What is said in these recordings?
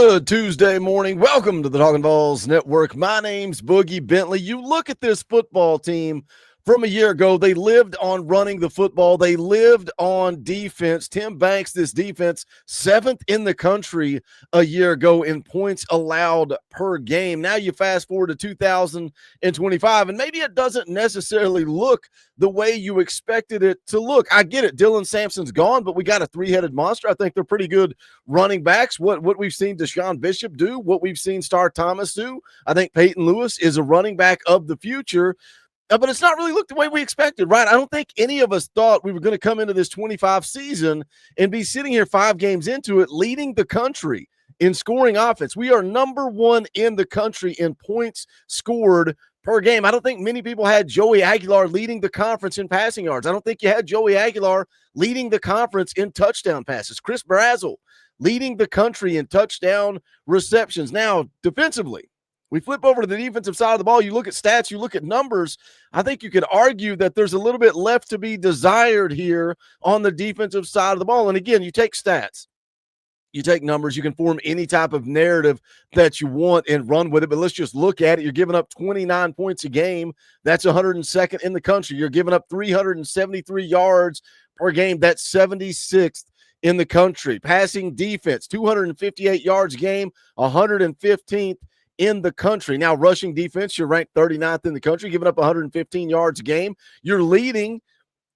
Good Tuesday morning. Welcome to the Talkin VAWLS Network. My name's Boogie Bentley. You look at this football team from a year ago. They lived on running the football. They lived on defense. Tim Banks, this defense, 7th in the country a year ago in points allowed per game. Now you fast forward to 2025, and maybe it doesn't necessarily look the way you expected it to look. I get it. Dylan Sampson's gone, but we got a three-headed monster. I think they're pretty good running backs. What we've seen Deshaun Bishop do, what we've seen Star Thomas do. I think Peyton Lewis is a running back of the future. But it's not really looked the way we expected, right? I don't think any of us thought we were going to come into this 25 season and be sitting here 5 games into it, leading the country in scoring offense. We are number 1 in the country in points scored per game. I don't think many people had Joey Aguilar leading the conference in passing yards. I don't think you had Joey Aguilar leading the conference in touchdown passes. Chris Brazzell leading the country in touchdown receptions. Now, defensively, we flip over to the defensive side of the ball. You look at stats, you look at numbers. I think you could argue that there's a little bit left to be desired here on the defensive side of the ball. And again, you take stats, you take numbers, you can form any type of narrative that you want and run with it. But let's just look at it. You're giving up 29 points a game. That's 102nd in the country. You're giving up 373 yards per game. That's 76th in the country. Passing defense, 258 yards a game, 115th in the country. Now, rushing defense, you're ranked 39th in the country, giving up 115 yards a game. You're leading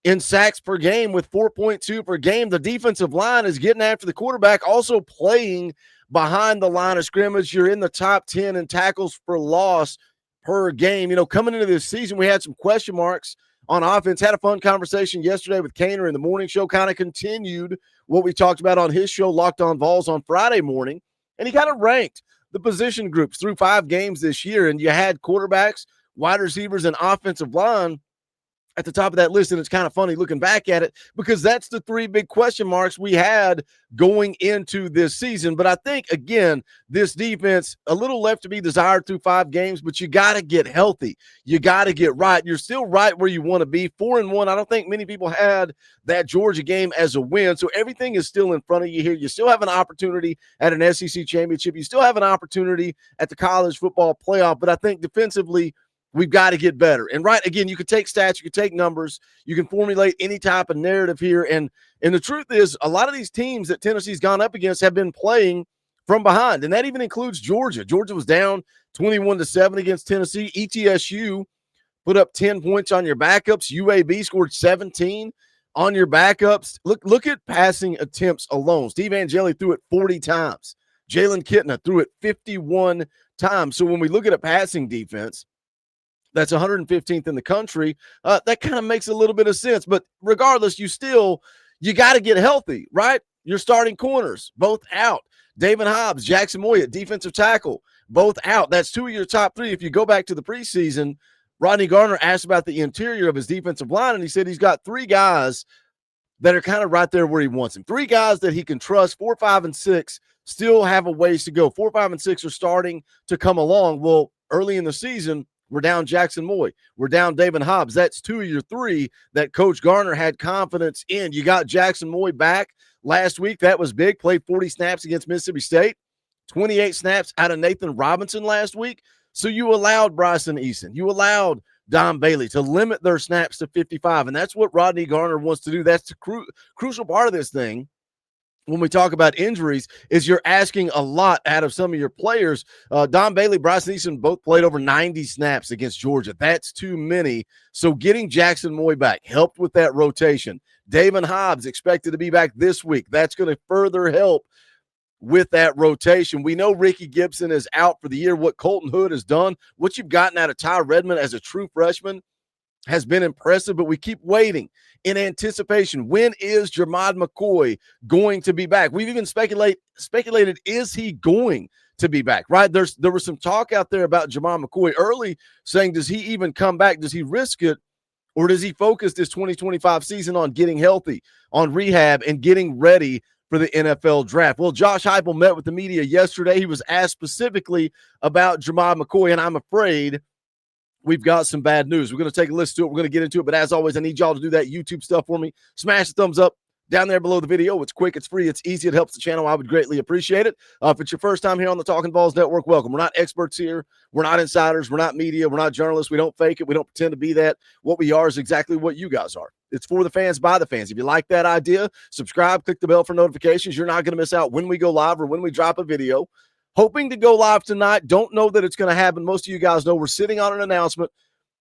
in sacks per game with 4.2 per game. The defensive line is getting after the quarterback, also playing behind the line of scrimmage. You're in the top 10 in tackles for loss per game. You know, coming into this season, we had some question marks on offense. Had a fun conversation yesterday with Kaner in the morning show, kind of continued what we talked about on his show, Locked On Vols, on Friday morning, and he kind of ranked the position groups through 5 games this year, and you had quarterbacks, wide receivers, and offensive line at the top of that list. And it's kind of funny looking back at it because that's the 3 big question marks we had going into this season. But I think, again, this defense, a little left to be desired through 5 games, but you got to get healthy. You got to get right. You're still right where you want to be. 4-1. I don't think many people had that Georgia game as a win. So everything is still in front of you here. You still have an opportunity at an SEC championship. You still have an opportunity at the college football playoff. But I think defensively, we've got to get better. And right, again, you could take stats, you could take numbers, you can formulate any type of narrative here. And the truth is, a lot of these teams that Tennessee's gone up against have been playing from behind, and that even includes Georgia. Georgia was down 21-7 against Tennessee. ETSU put up 10 points on your backups. UAB scored 17 on your backups. Look at passing attempts alone. Steve Angeli threw it 40 times. Jalen Kitna threw it 51 times. So when we look at a passing defense, that's 115th in the country. That kind of makes a little bit of sense. But regardless, you got to get healthy, right? Your starting corners, both out. David Hobbs, Jackson Moya, defensive tackle, both out. That's 2 of your top 3. If you go back to the preseason, Rodney Garner asked about the interior of his defensive line, and he said he's got 3 guys that are kind of right there where he wants them. 3 guys that he can trust. 4, 5, and 6 still have a ways to go. 4, 5, and 6 are starting to come along. Well, early in the season, we're down Jackson Moy. We're down David Hobbs. That's 2 of your 3 that Coach Garner had confidence in. You got Jackson Moy back last week. That was big. Played 40 snaps against Mississippi State. 28 snaps out of Nathan Robinson last week. So you allowed Bryson Eason. You allowed Don Bailey to limit their snaps to 55. And that's what Rodney Garner wants to do. That's the crucial part of this thing. When we talk about injuries, is you're asking a lot out of some of your players. Don Bailey, Bryson Eason both played over 90 snaps against Georgia. That's too many. So getting Jackson Moy back helped with that rotation. David Hobbs expected to be back this week. That's going to further help with that rotation. We know Ricky Gibson is out for the year. What Colton Hood has done, what you've gotten out of Ty Redmond as a true freshman has been impressive, but we keep waiting in anticipation. When is Jermod McCoy going to be back? We've even speculated, is he going to be back, right? There was some talk out there about Jermod McCoy early saying, does he even come back? Does he risk it? Or does he focus this 2025 season on getting healthy, on rehab, and getting ready for the NFL draft? Well, Josh Heupel met with the media yesterday. He was asked specifically about Jermod McCoy, and I'm afraid we've got some bad news. We're going to take a listen to it. We're going to get into it. But as always, I need y'all to do that YouTube stuff for me. Smash the thumbs up. down there below the video. It's quick, it's free, it's easy. It helps the channel. I would greatly appreciate it. If it's your first time here on the Talkin VAWLS Network, welcome. We're not experts here. We're not insiders. We're not media. We're not journalists. We don't fake it. We don't pretend to be that. What we are is exactly what you guys are. It's for the fans, by the fans. If you like that idea, subscribe, click the bell for notifications. You're not going to miss out when we go live or when we drop a video. Hoping to go live tonight. Don't know that it's going to happen. Most of you guys know we're sitting on an announcement.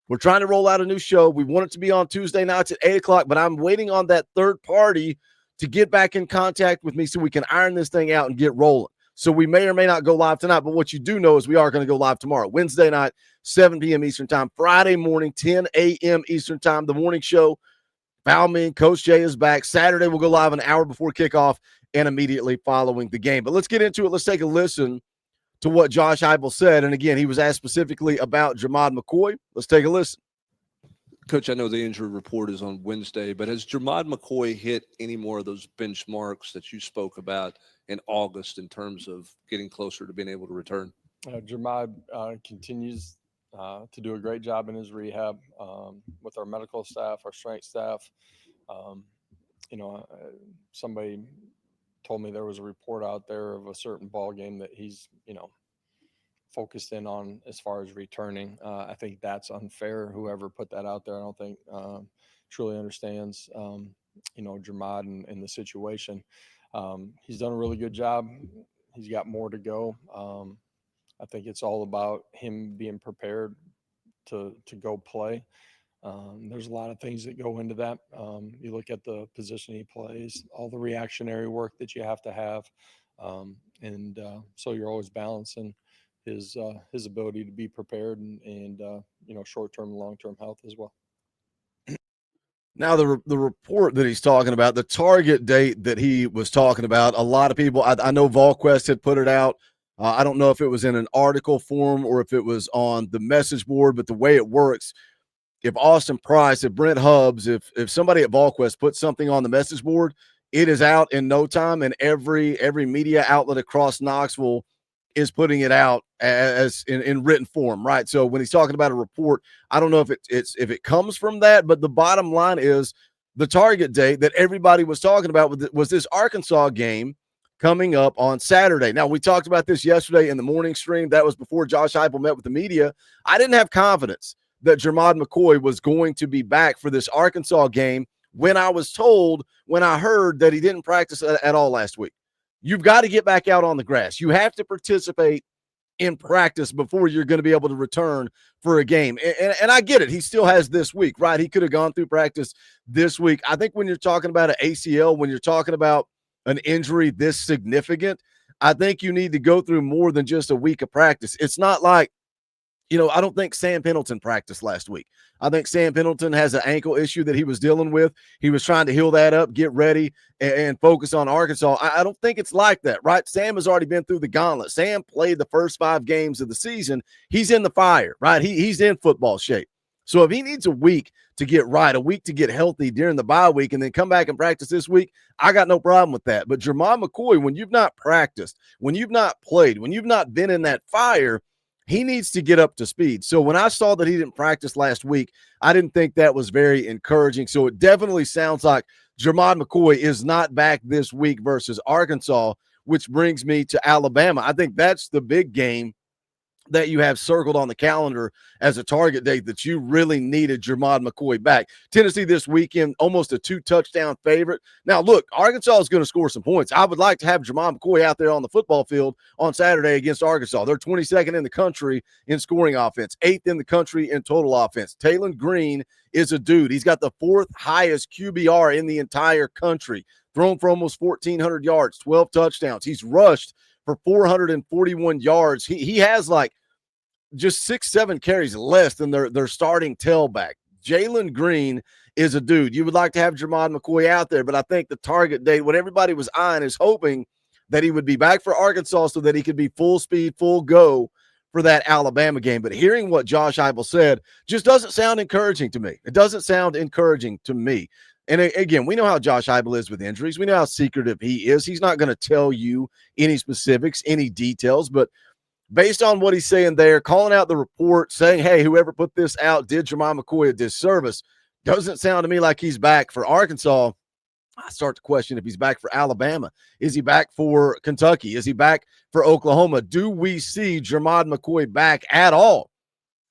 We're trying to roll out a new show. We want it to be on Tuesday nights at 8 o'clock, but I'm waiting on that third party to get back in contact with me so we can iron this thing out and get rolling. So we may or may not go live tonight, but what you do know is we are going to go live tomorrow, Wednesday night, 7 p.m. Eastern time, Friday morning, 10 a.m. Eastern time, the morning show. Foul Me, Coach Jay is back. Saturday, we'll go live an hour before kickoff and immediately following the game. But let's get into it. Let's take a listen to what Josh Heupel said. And again, he was asked specifically about Jermod McCoy. Let's take a listen. Coach, I know the injury report is on Wednesday, but has Jermod McCoy hit any more of those benchmarks that you spoke about in August in terms of getting closer to being able to return? Jermod continues to do a great job in his rehab with our medical staff, our strength staff. Somebody told me there was a report out there of a certain ball game that he's, focused in on as far as returning. I think that's unfair. Whoever put that out there, I don't think truly understands, Jermod and the situation. He's done a really good job. He's got more to go. I think it's all about him being prepared to go play. There's a lot of things that go into that. You look at the position he plays, all the reactionary work that you have to have. So you're always balancing his ability to be prepared and short-term and long-term health as well. Now, the report that he's talking about, the target date that he was talking about, a lot of people, I know VolQuest had put it out. I don't know if it was in an article form or if it was on the message board, but the way it works, if Austin Price, if Brent Hubbs, if somebody at VolQuest puts something on the message board, it is out in no time, and every media outlet across Knoxville is putting it out as in written form, right? So when he's talking about a report, I don't know if it comes from that, but the bottom line is the target date that everybody was talking about was this Arkansas game coming up on Saturday. Now, we talked about this yesterday in the morning stream. That was before Josh Heupel met with the media. I didn't have confidence that Jermod McCoy was going to be back for this Arkansas game when I heard that he didn't practice at all last week. You've got to get back out on the grass. You have to participate in practice before you're going to be able to return for a game. And I get it. He still has this week, right? He could have gone through practice this week. I think when you're talking about an ACL, when you're talking about an injury this significant, I think you need to go through more than just a week of practice. It's not like, I don't think Sam Pendleton practiced last week. I think Sam Pendleton has an ankle issue that he was dealing with. He was trying to heal that up, get ready, and focus on Arkansas. I don't think it's like that, right? Sam has already been through the gauntlet. Sam played the first 5 games of the season. He's in the fire, right? He's in football shape. So if he needs a week to get right, a week to get healthy during the bye week, and then come back and practice this week, I got no problem with that. But Jermod McCoy, when you've not practiced, when you've not played, when you've not been in that fire, he needs to get up to speed. So when I saw that he didn't practice last week, I didn't think that was very encouraging. So it definitely sounds like Jermod McCoy is not back this week versus Arkansas, which brings me to Alabama. I think that's the big game that you have circled on the calendar as a target date that you really needed Jermod McCoy back. Tennessee this weekend, almost a 2-touchdown favorite. Now, look, Arkansas is going to score some points. I would like to have Jermod McCoy out there on the football field on Saturday against Arkansas. They're 22nd in the country in scoring offense, 8th in the country in total offense. Talon Green is a dude. He's got the 4th highest QBR in the entire country, thrown for almost 1,400 yards, 12 touchdowns. He's rushed for 441 yards. He has like just 6-7 carries less than their starting tailback. Jalen Green is a dude. You would like to have Jermod McCoy out there, but I think the target date, what everybody was eyeing, is hoping that he would be back for Arkansas so that he could be full speed, full go for that Alabama game. But hearing what Josh Heupel said just doesn't sound encouraging to me. It doesn't sound encouraging to me. And again, we know how Josh Heupel is with injuries. We know how secretive he is. He's not going to tell you any specifics, any details, but based on what he's saying there, calling out the report, saying, hey, whoever put this out did Jermod McCoy a disservice, doesn't sound to me like he's back for Arkansas. I start to question if he's back for Alabama. Is he back for Kentucky? Is he back for Oklahoma? Do we see Jermod McCoy back at all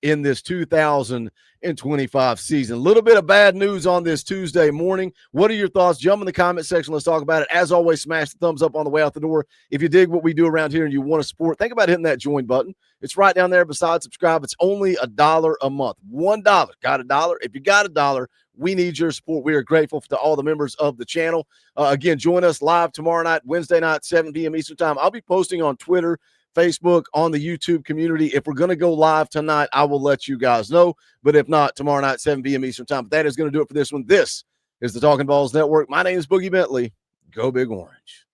in this 2025 season? A little bit of bad news on this Tuesday morning. What are your thoughts? Jump in the comment section. Let's talk about it. As always, smash the thumbs up on the way out the door. If you dig what we do around here and you want to support, think about hitting that join button. It's right down there beside subscribe. It's only $1 a month. $1. Got $1? If you got $1, we need your support. We are grateful to all the members of the channel. Again, join us live tomorrow night, Wednesday night, 7 p.m. Eastern time. I'll be posting on Twitter, Facebook, on the YouTube community. If we're going to go live tonight, I will let you guys know. But if not, tomorrow night, 7 p.m. Eastern time. But that is going to do it for this one. This is the Talkin VAWLS Network. My name is Boogie Bentley. Go Big Orange.